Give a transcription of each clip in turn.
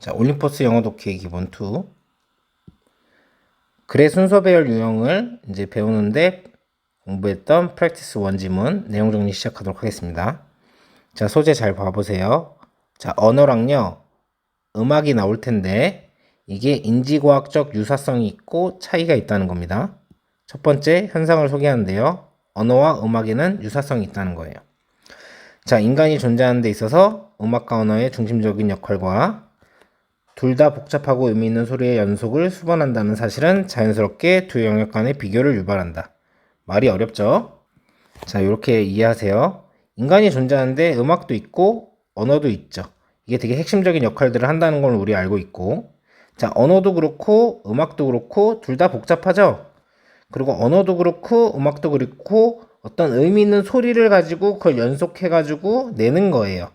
자, 올림포스 영어 독해 기본 2. 글의 순서 배열 유형을 이제 배우는데 공부했던 프랙티스 원지문 내용 정리 시작하도록 하겠습니다. 자, 소재 잘 봐보세요. 자, 언어랑요, 음악이 나올 텐데 이게 인지과학적 유사성이 있고 차이가 있다는 겁니다. 첫 번째 현상을 소개하는데요. 언어와 음악에는 유사성이 있다는 거예요. 자, 인간이 존재하는 데 있어서 음악과 언어의 중심적인 역할과 둘 다 복잡하고 의미 있는 소리의 연속을 수반한다는 사실은 자연스럽게 두 영역 간의 비교를 유발한다. 말이 어렵죠? 자, 이렇게 이해하세요. 인간이 존재하는데 음악도 있고 언어도 있죠. 이게 되게 핵심적인 역할들을 한다는 걸 우리 알고 있고, 자, 언어도 그렇고 음악도 그렇고 둘 다 복잡하죠? 그리고 언어도 그렇고 음악도 그렇고 어떤 의미 있는 소리를 가지고 그걸 연속해가지고 내는 거예요.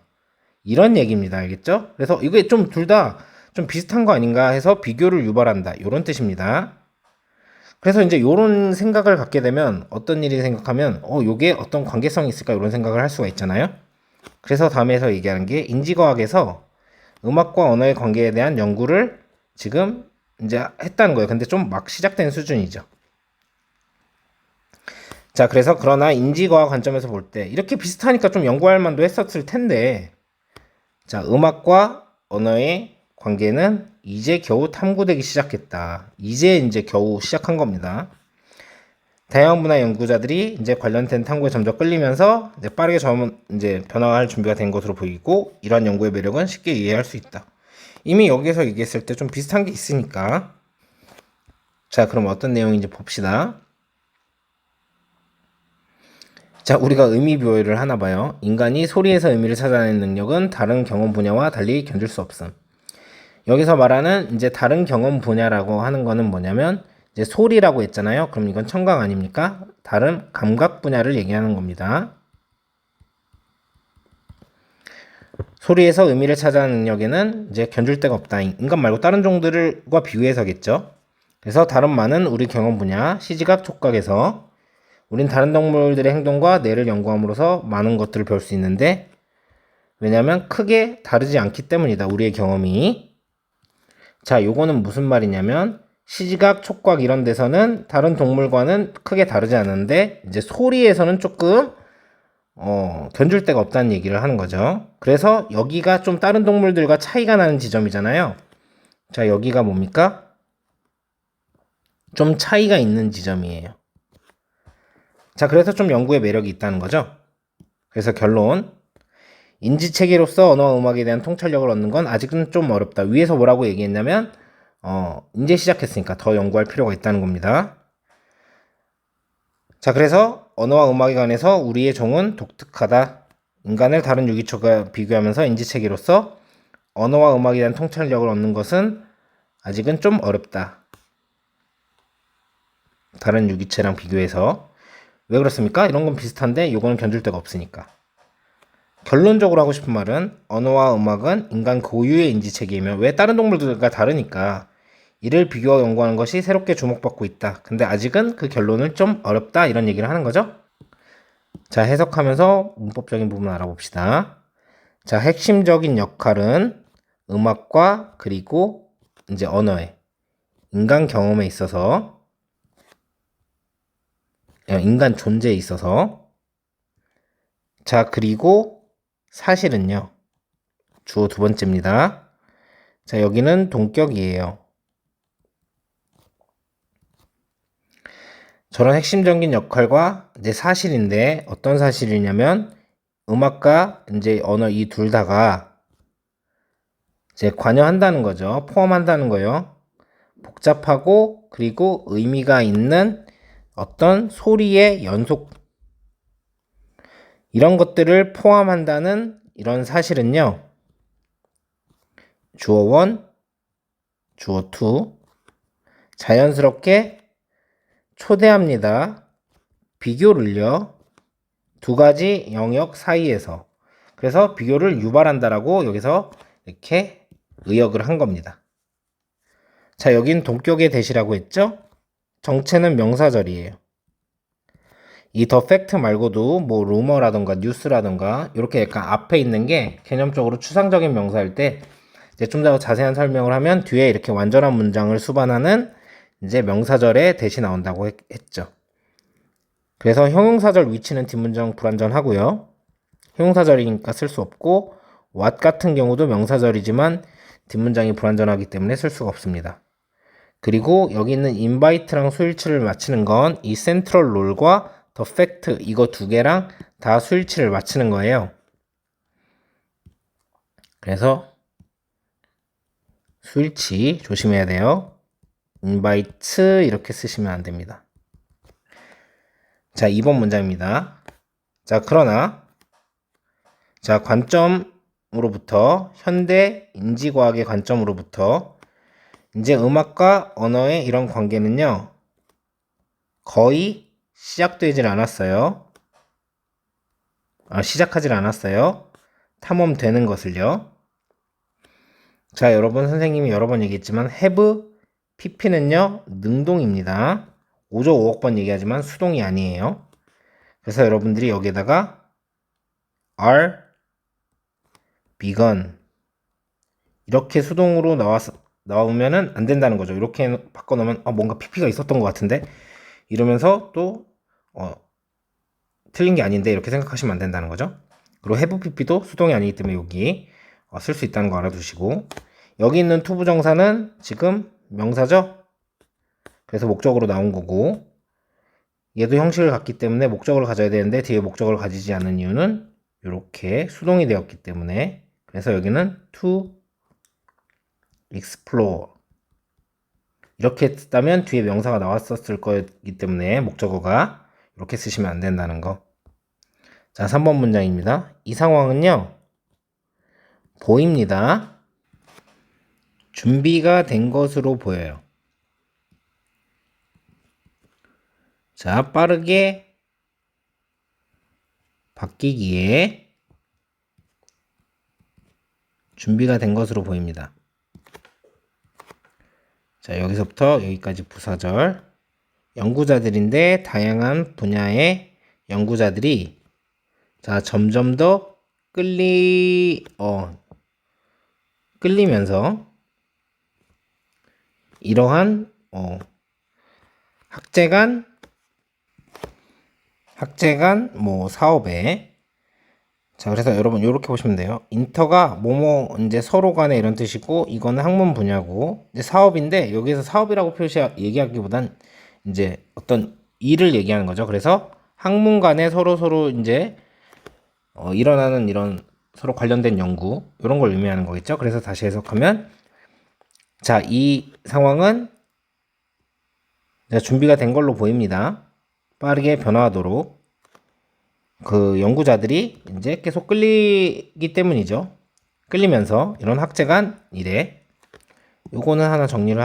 이런 얘기입니다. 알겠죠? 그래서 이게 좀 둘 다 좀 비슷한 거 아닌가 해서 비교를 유발한다. 이런 뜻입니다. 그래서 이제 이런 생각을 갖게 되면 어떤 일이 생각하면 요게 어떤 관계성이 있을까 이런 생각을 할 수가 있잖아요. 그래서 다음에서 얘기하는 게 인지과학에서 음악과 언어의 관계에 대한 연구를 지금 이제 했다는 거예요. 근데 좀 막 시작된 수준이죠. 자, 그래서 그러나 인지과학 관점에서 볼 때 이렇게 비슷하니까 좀 연구할 만도 했었을 텐데, 자, 음악과 언어의 관계는 이제 겨우 탐구되기 시작했다. 이제 겨우 시작한 겁니다. 다양한 분야 연구자들이 이제 관련된 탐구에 점점 끌리면서 이제 빠르게 이제 변화할 준비가 된 것으로 보이고, 이러한 연구의 매력은 쉽게 이해할 수 있다. 이미 여기서 얘기했을 때 좀 비슷한 게 있으니까. 자, 그럼 어떤 내용인지 봅시다. 자, 우리가 의미 비유를 하나 봐요. 인간이 소리에서 의미를 찾아내는 능력은 다른 경험 분야와 달리 견줄 수 없음. 여기서 말하는 이제 다른 경험 분야라고 하는 거는 뭐냐면 이제 소리라고 했잖아요. 그럼 이건 청각 아닙니까? 다른 감각 분야를 얘기하는 겁니다. 소리에서 의미를 찾아내는 능력에는 이제 견줄 데가 없다. 인간 말고 다른 종들과 비유해서겠죠. 그래서 다른 많은 우리 경험 분야, 시지각, 촉각에서 우린 다른 동물들의 행동과 뇌를 연구함으로써 많은 것들을 배울 수 있는데, 왜냐면 크게 다르지 않기 때문이다. 우리의 경험이. 자, 요거는 무슨 말이냐면 시지각, 촉각 이런 데서는 다른 동물과는 크게 다르지 않은데 이제 소리에서는 조금 견줄 데가 없다는 얘기를 하는 거죠. 그래서 여기가 좀 다른 동물들과 차이가 나는 지점이잖아요. 자, 여기가 뭡니까? 좀 차이가 있는 지점이에요. 자, 그래서 좀 연구의 매력이 있다는 거죠. 그래서 결론, 인지체계로서 언어와 음악에 대한 통찰력을 얻는 건 아직은 좀 어렵다. 위에서 뭐라고 얘기했냐면 이제 시작했으니까 더 연구할 필요가 있다는 겁니다. 자, 그래서 언어와 음악에 관해서 우리의 종은 독특하다. 인간을 다른 유기체와 비교하면서 인지체계로서 언어와 음악에 대한 통찰력을 얻는 것은 아직은 좀 어렵다. 다른 유기체랑 비교해서. 왜 그렇습니까? 이런 건 비슷한데 이거는 견줄 데가 없으니까. 결론적으로 하고 싶은 말은 언어와 음악은 인간 고유의 인지체계이며, 왜 다른 동물들과 다르니까 이를 비교하고 연구하는 것이 새롭게 주목받고 있다. 근데 아직은 그 결론은 좀 어렵다. 이런 얘기를 하는 거죠. 자, 해석하면서 문법적인 부분 알아봅시다. 자, 핵심적인 역할은 음악과 그리고 이제 언어의 인간 경험에 있어서, 인간 존재에 있어서, 자, 그리고 사실은요, 주어 두 번째입니다. 자, 여기는 동격이에요. 저런 핵심적인 역할과 이제 사실인데, 어떤 사실이냐면 음악과 이제 언어 이 둘 다가 이제 관여한다는 거죠. 포함한다는 거예요. 복잡하고 그리고 의미가 있는 어떤 소리의 연속, 이런 것들을 포함한다는 이런 사실은요, 주어 1, 주어 2 자연스럽게 초대합니다. 비교를요, 두 가지 영역 사이에서. 그래서 비교를 유발한다라고 여기서 이렇게 의역을 한 겁니다. 자, 여긴 동격의 대시라고 했죠? 정체는 명사절이에요. 이 더 팩트 말고도 뭐 루머라던가 뉴스라던가 이렇게 약간 앞에 있는 게 개념적으로 추상적인 명사일 때 이제 좀 더 자세한 설명을 하면 뒤에 이렇게 완전한 문장을 수반하는 이제 명사절에 대시 나온다고 했죠. 그래서 형용사절 위치는 뒷문장 불완전하고요. 형용사절이니까 쓸 수 없고 what 같은 경우도 명사절이지만 뒷문장이 불완전하기 때문에 쓸 수가 없습니다. 그리고 여기 있는 invite랑 수일치를 맞추는 건 이 central role과 the fact 이거 두 개랑 다 수일치를 맞추는 거예요. 그래서 수일치 조심해야 돼요. invite 이렇게 쓰시면 안 됩니다. 자, 2번 문장입니다. 자, 그러나 자, 관점으로부터 현대 인지과학의 관점으로부터 이제 음악과 언어의 이런 관계는요. 거의 시작되질 않았어요. 시작하질 않았어요. 탐험되는 것을요. 자, 여러분 선생님이 여러 번 얘기했지만 have, pp는요. 능동입니다. 5조 5억 번 얘기하지만 수동이 아니에요. 그래서 여러분들이 여기에다가 are begun 이렇게 수동으로 나오면은 안 된다는 거죠. 이렇게 바꿔놓으면 뭔가 pp가 있었던 것 같은데 이러면서 또 틀린 게 아닌데 이렇게 생각하시면 안 된다는 거죠. 그리고 have pp도 수동이 아니기 때문에 여기 쓸 수 있다는 거 알아두시고 여기 있는 to 부정사는 지금 명사죠. 그래서 목적으로 나온 거고 얘도 형식을 갖기 때문에 목적을 가져야 되는데 뒤에 목적을 가지지 않는 이유는 이렇게 수동이 되었기 때문에 그래서 여기는 to explore 이렇게 했다면 뒤에 명사가 나왔었을 거기 때문에 목적어가 이렇게 쓰시면 안 된다는 거. 자, 3번 문장입니다. 이 상황은요. 보입니다. 준비가 된 것으로 보여요. 자, 빠르게 바뀌기에 준비가 된 것으로 보입니다. 자, 여기서부터 여기까지 부사절. 연구자들인데 다양한 분야의 연구자들이 자, 점점 더 끌리면서 이러한 학제간 사업에 자, 그래서 여러분 이렇게 보시면 돼요. 인터가 뭐뭐 이제 서로 간에 이런 뜻이고 이거는 학문 분야고 이제 사업인데 여기서 사업이라고 얘기하기보단 이제 어떤 일을 얘기하는 거죠. 그래서 학문 간에 서로 이제 일어나는 이런 서로 관련된 연구 이런 걸 의미하는 거겠죠. 그래서 다시 해석하면 자, 이 상황은 준비가 된 걸로 보입니다. 빠르게 변화하도록 그 연구자들이 이제 계속 끌리기 때문이죠. 끌리면서 이런 학제간 일에 요거는 하나 정리를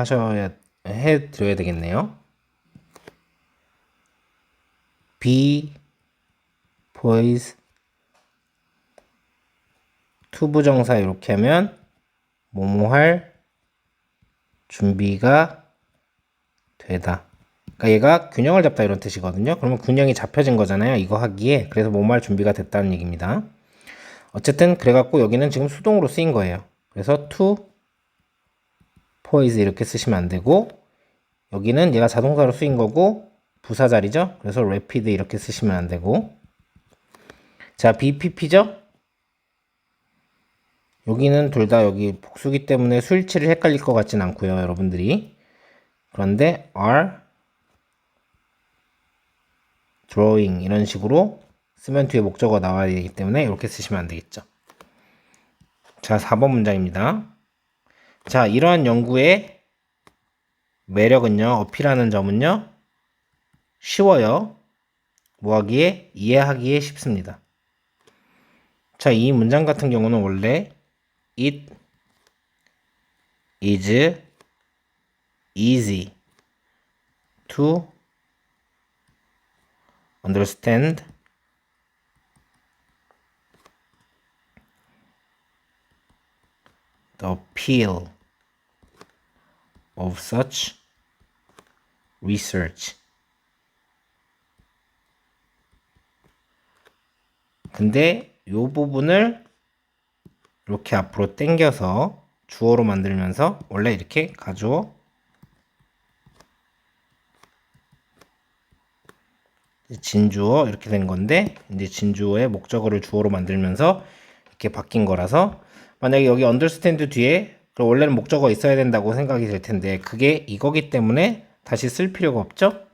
해드려야 되겠네요. be poised to 부정사 이렇게 하면 뭐뭐 할 준비가 되다. 그러니까 얘가 균형을 잡다 이런 뜻이거든요. 그러면 균형이 잡혀진 거잖아요. 이거 하기에. 그래서 뭐뭐 할 준비가 됐다는 얘기입니다. 어쨌든 그래갖고 여기는 지금 수동으로 쓰인 거예요. 그래서 to poise 이렇게 쓰시면 안 되고 여기는 얘가 자동사로 쓰인 거고 부사 자리죠. 그래서 rapid 이렇게 쓰시면 안 되고 자, BPP죠. 여기는 둘 다 여기 복수기 때문에 수일치를 헷갈릴 것 같진 않고요. 여러분들이. 그런데 are drawing 이런 식으로 쓰면 뒤에 목적어가 나와야 되기 때문에 이렇게 쓰시면 안 되겠죠. 자, 4번 문장입니다. 자, 이러한 연구의 매력은요, 어필하는 점은요, 쉬워요. 뭐하기에? 이해하기에 쉽습니다. 자, 이 문장 같은 경우는 원래 it is easy to understand the appeal of such research. 근데 이 부분을 이렇게 앞으로 당겨서 주어로 만들면서 원래 이렇게 가주어 진주어 이렇게 된 건데 이제 진주어의 목적어를 주어로 만들면서 이렇게 바뀐 거라서 만약에 여기 understand 뒤에 원래는 목적어 있어야 된다고 생각이 될 텐데 그게 이거기 때문에 다시 쓸 필요가 없죠?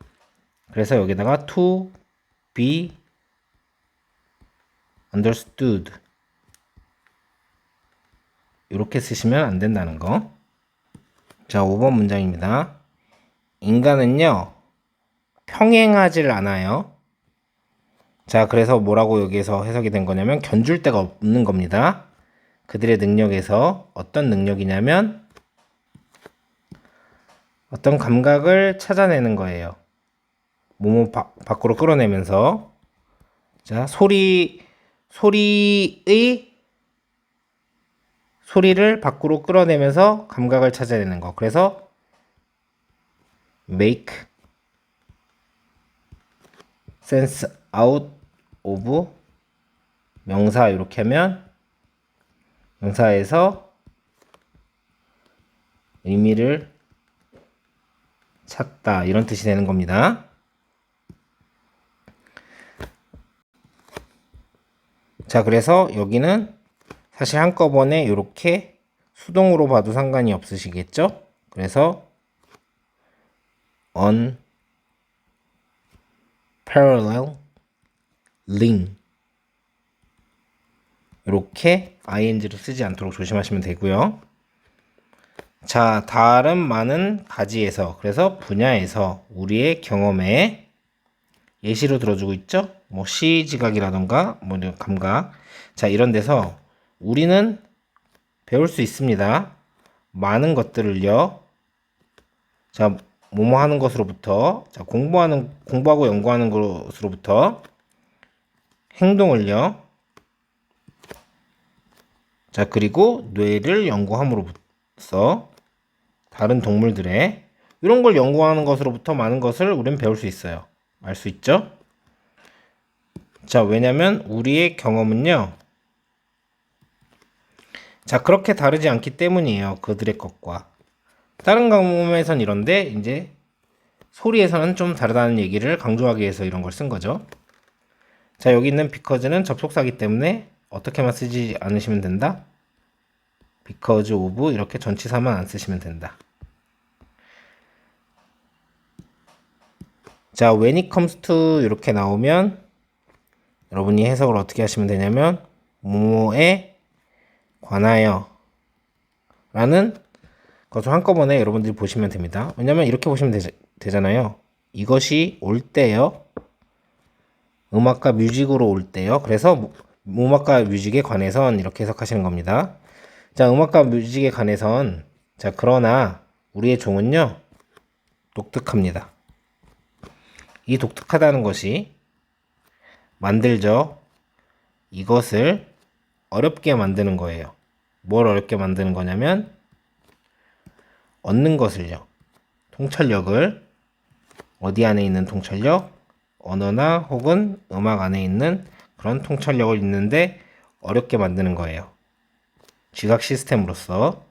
그래서 여기다가 to be understood 이렇게 쓰시면 안 된다는 거. 자, 5번 문장입니다. 인간은요, 평행하질 않아요. 자, 그래서 뭐라고 여기에서 해석이 된 거냐면 견줄 데가 없는 겁니다. 그들의 능력에서 어떤 능력이냐면 어떤 감각을 찾아내는 거예요. 몸을 밖으로 끌어내면서 자, 소리를 밖으로 끌어내면서 감각을 찾아내는 거. 그래서 make sense out of 명사 이렇게 하면 명사에서 의미를 찾다 이런 뜻이 되는 겁니다. 자, 그래서 여기는 사실 한꺼번에 이렇게 수동으로 봐도 상관이 없으시겠죠? 그래서 unparallel link 이렇게 ing를 쓰지 않도록 조심하시면 되고요. 자, 다른 많은 가지에서 그래서 분야에서 우리의 경험에 예시로 들어주고 있죠? 뭐 시지각이라던가 뭐 감각. 자, 이런 데서 우리는 배울 수 있습니다. 많은 것들을요. 자, 뭐뭐 하는 것으로부터 자, 공부하고 연구하는 것으로부터 행동을요. 자, 그리고 뇌를 연구함으로써 다른 동물들의 이런 걸 연구하는 것으로부터 많은 것을 우리는 배울 수 있어요. 알 수 있죠? 자, 왜냐면 우리의 경험은요. 자, 그렇게 다르지 않기 때문이에요. 그들의 것과. 다른 경험에선 이런데 이제 소리에서는 좀 다르다는 얘기를 강조하기 위해서 이런 걸 쓴 거죠. 자, 여기 있는 because는 접속사기 때문에 어떻게만 쓰지 않으시면 된다. because of 이렇게 전치사만 안 쓰시면 된다. 자, when it comes to 이렇게 나오면 여러분이 해석을 어떻게 하시면 되냐면 뭐뭐에 관하여 라는 것을 한꺼번에 여러분들이 보시면 됩니다. 왜냐면 이렇게 보시면 되잖아요. 이것이 올 때요. 음악과 뮤직으로 올 때요. 그래서 음악과 뮤직에 관해선 이렇게 해석하시는 겁니다. 자, 음악과 뮤직에 관해선 자, 그러나 우리의 종은요. 독특합니다. 이 독특하다는 것이 만들죠. 이것을 어렵게 만드는 거예요. 뭘 어렵게 만드는 거냐면 얻는 것을요. 통찰력을 어디 안에 있는 통찰력? 언어나 혹은 음악 안에 있는 그런 통찰력을 있는데 어렵게 만드는 거예요. 지각 시스템으로서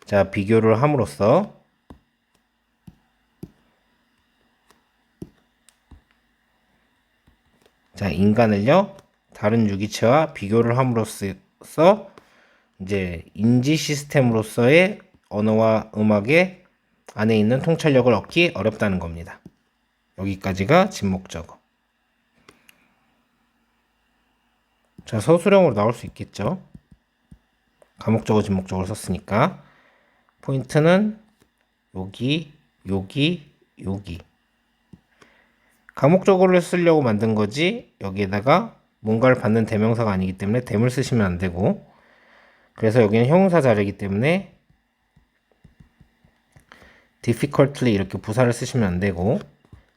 자, 비교를 함으로써 자, 인간을요. 다른 유기체와 비교를 함으로써 이제 인지 시스템으로서의 언어와 음악의 안에 있는 통찰력을 얻기 어렵다는 겁니다. 여기까지가 진목적어. 자, 서술형으로 나올 수 있겠죠. 가목적어, 진목적어를 썼으니까 포인트는 여기, 여기, 여기. 가목적어를 쓰려고 만든 거지 여기에다가 뭔가를 받는 대명사가 아니기 때문에 댐을 쓰시면 안 되고 그래서 여기는 형용사 자리이기 때문에 difficultly 이렇게 부사를 쓰시면 안 되고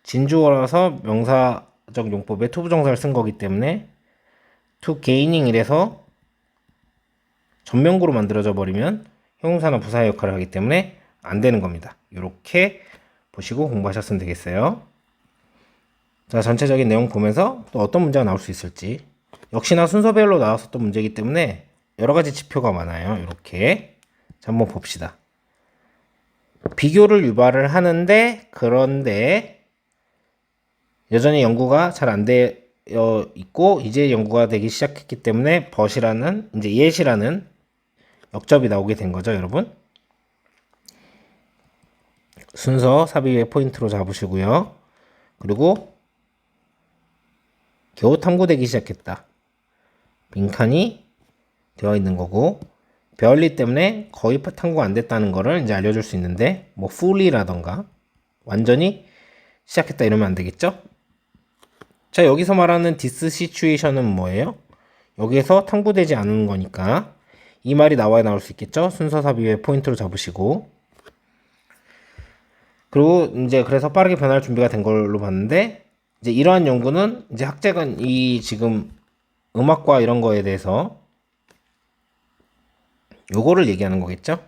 진주어라서 명사적 용법에 to 부정사를 쓴 거기 때문에 to gaining 이래서 전명구로 만들어져 버리면 형용사나 부사의 역할을 하기 때문에 안 되는 겁니다. 이렇게 보시고 공부하셨으면 되겠어요. 자, 전체적인 내용 보면서 또 어떤 문제가 나올 수 있을지 역시나 순서별로 나왔었던 문제이기 때문에 여러 가지 지표가 많아요. 이렇게 자, 한번 봅시다. 비교를 유발을 하는데, 그런데 여전히 연구가 잘 안 되어 있고 이제 연구가 되기 시작했기 때문에 벗이라는 이제 yet이라는 역접이 나오게 된 거죠, 여러분. 순서 삽입의 포인트로 잡으시고요. 그리고 겨우 탐구되기 시작했다. 빈칸이 되어 있는 거고, 베얼리 때문에 거의 탐구가 안 됐다는 거를 이제 알려줄 수 있는데, 뭐 fully라던가 완전히 시작했다 이러면 안 되겠죠? 자, 여기서 말하는 this situation은 뭐예요? 여기에서 탐구되지 않은 거니까 이 말이 나와야 나올 수 있겠죠? 순서 삽입의 포인트로 잡으시고, 그리고 이제 그래서 빠르게 변할 준비가 된 걸로 봤는데, 이제 이러한 연구는 이제 학자가 이 지금 음악과 이런 거에 대해서 요거를 얘기하는 거겠죠?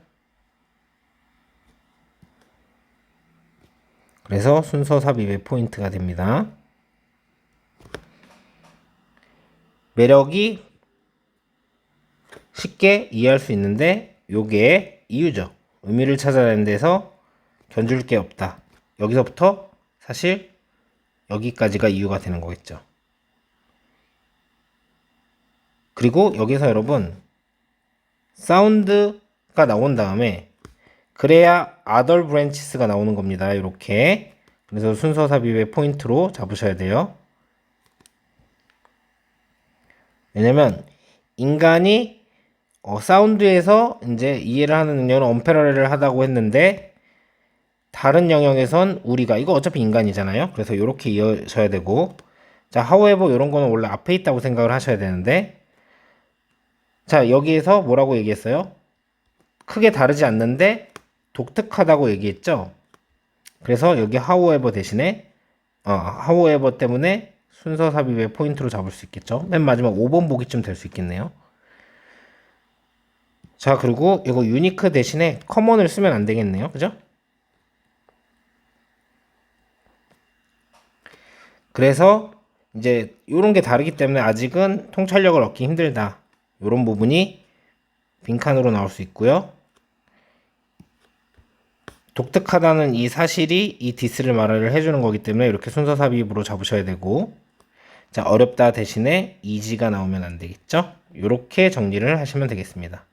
그래서 순서 삽입의 포인트가 됩니다. 매력이 쉽게 이해할 수 있는데 요게 이유죠. 의미를 찾아내는 데서 견줄 게 없다. 여기서부터 사실 여기까지가 이유가 되는 거겠죠. 그리고 여기서 여러분 사운드가 나온 다음에 그래야 other branches가 나오는 겁니다. 이렇게. 그래서 순서 삽입의 포인트로 잡으셔야 돼요. 왜냐면 인간이 사운드에서 이제 이해를 하는 능력은 언패러렐을 하다고 했는데 다른 영역에선 우리가 이거 어차피 인간이잖아요. 그래서 이렇게 이어져야 되고, 자, however 이런 거는 원래 앞에 있다고 생각을 하셔야 되는데, 자, 여기에서 뭐라고 얘기했어요? 크게 다르지 않는데 독특하다고 얘기했죠. 그래서 여기 however 대신에 however 때문에 순서 삽입의 포인트로 잡을 수 있겠죠. 맨 마지막 5번 보기쯤 될 수 있겠네요. 자, 그리고 이거 유니크 대신에 커먼을 쓰면 안 되겠네요. 그죠? 그래서 이제 이런 게 다르기 때문에 아직은 통찰력을 얻기 힘들다. 이런 부분이 빈칸으로 나올 수 있고요. 독특하다는 이 사실이 이 디스를 말을 해주는 거기 때문에 이렇게 순서 삽입으로 잡으셔야 되고, 자, 어렵다 대신에 easy가 나오면 안 되겠죠? 이렇게 정리를 하시면 되겠습니다.